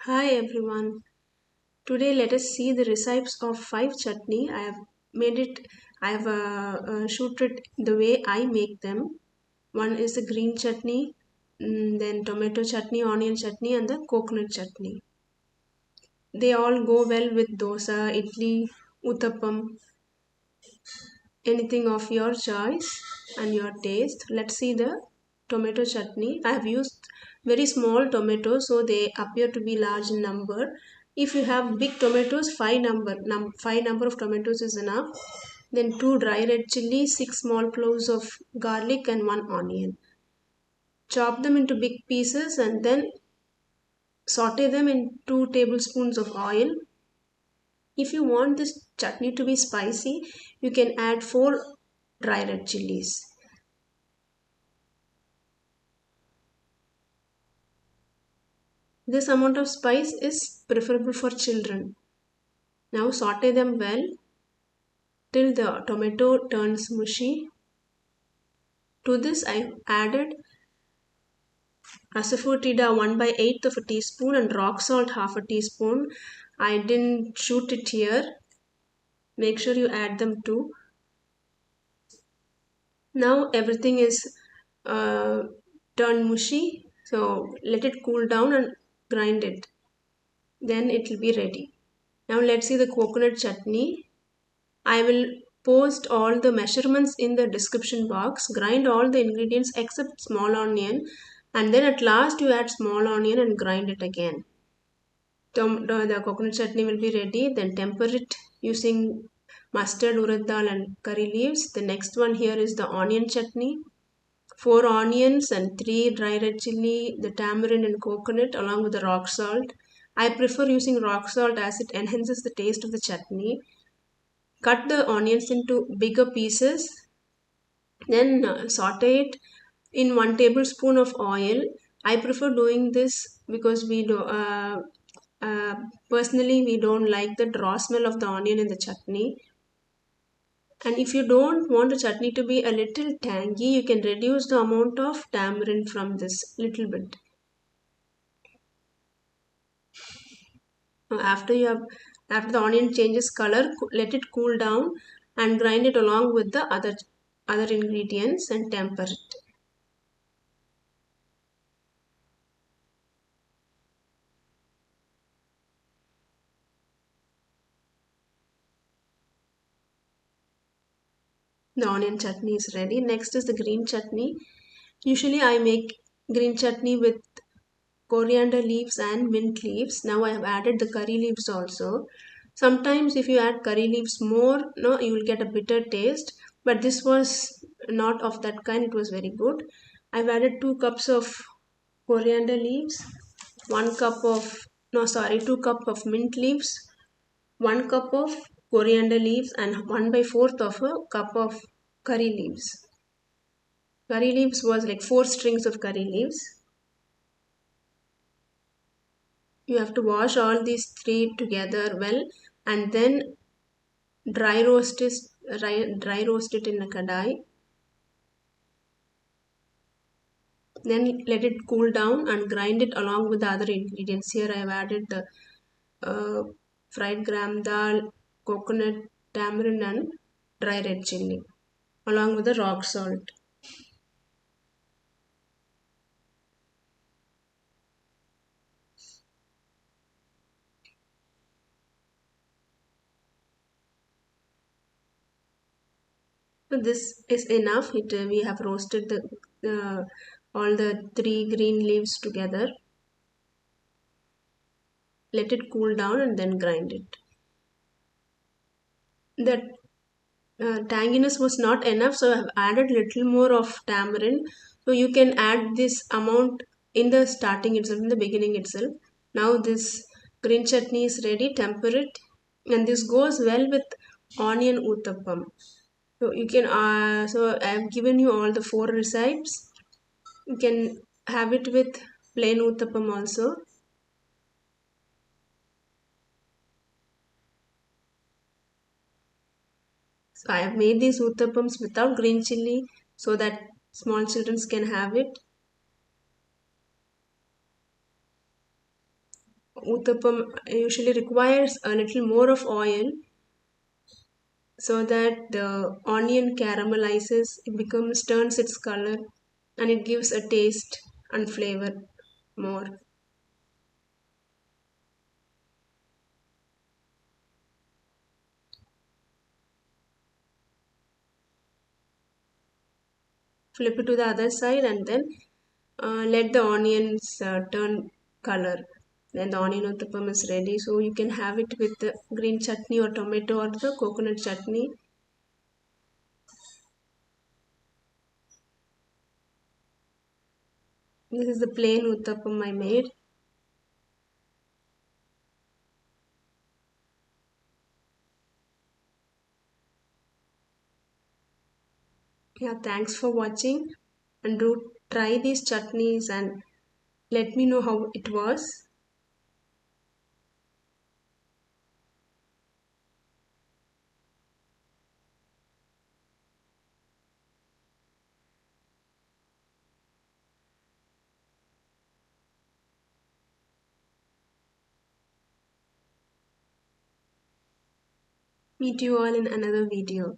Hi everyone. Today let us see the recipes of 5 chutney. I have made it, I have shooted the way I make them. One is the green chutney, then tomato chutney, onion chutney and the coconut chutney. They all go well with dosa, idly, uttappam, anything of your choice and your taste. Let's see the tomato chutney. I have used very small tomatoes so they appear to be large in number. If you have big tomatoes, five number of tomatoes is enough. Then two dry red chilli, six small cloves of garlic and one onion. Chop them into big pieces and then saute them in 2 tablespoons of oil. If you want this chutney to be spicy, you can add four dry red chillies. This amount of spice is preferable for children. Now saute them well till the tomato turns mushy. To this I added asafoetida 1 by 8th of a teaspoon and rock salt half a teaspoon. I didn't shoot it here. Make sure you add them too. Now everything is uh, turned mushy. So let it cool down and grind it. Then it will be ready. Now let's see the coconut chutney. I will post all the measurements in the description box. Grind all the ingredients except small onion and then at last you add small onion and grind it again. The coconut chutney will be ready. Then temper it using mustard, urad dal and curry leaves. The next one here is the onion chutney. 4 onions and 3 dry red chilli, the tamarind and coconut along with the rock salt. I prefer using rock salt as it enhances the taste of the chutney. Cut the onions into bigger pieces, then saute it in 1 tablespoon of oil. I prefer doing this because we do uh, personally we don't like the raw smell of the onion in the chutney. And if you don't want the chutney to be a little tangy, you can reduce the amount of tamarind from this little bit. After the onion changes color, let it cool down and grind it along with the other ingredients and temper it. The onion chutney is ready. Next is the green chutney. Usually I make green chutney with coriander leaves and mint leaves. Now I have added the curry leaves also. Sometimes if you add curry leaves more, no, you will get a bitter taste. But this was not of that kind. It was very good. I've added 2 cups of coriander leaves, 1 cup of, no sorry, 2 cup of mint leaves, 1 cup of coriander leaves and 1 by 4th of a cup of curry leaves. Curry leaves was like 4 strings of curry leaves. You have to wash all these three together well and then dry roast it, dry roast it in a kadai. Then let it cool down and grind it along with the other ingredients. Here I have added the uh, fried gram dal, coconut, tamarind and dry red chilli along with the rock salt. So this is enough. We have roasted all the 3 green leaves together. Let it cool down and then grind it. The tanginess was not enough, so I have added little more of tamarind. So you can add this amount in the starting itself, in the beginning itself. Now this green chutney is ready. Temper it, and this goes well with onion uttappam. So you can so I have given you all the 4 recipes. You can have it with plain uttappam also. So I have made these uttappams without green chilli so that small children can have it. uttapam usually requires a little more of oil so that the onion caramelizes, it becomes turns its color, and it gives a taste and flavor more. Flip it to the other side and then let the onions turn color. Then the onion uttapam is ready. So you can have it with the green chutney or tomato or the coconut chutney. This is the plain uttapam I made. Yeah, thanks for watching, and do try these chutneys and let me know how it was. Meet you all in another video.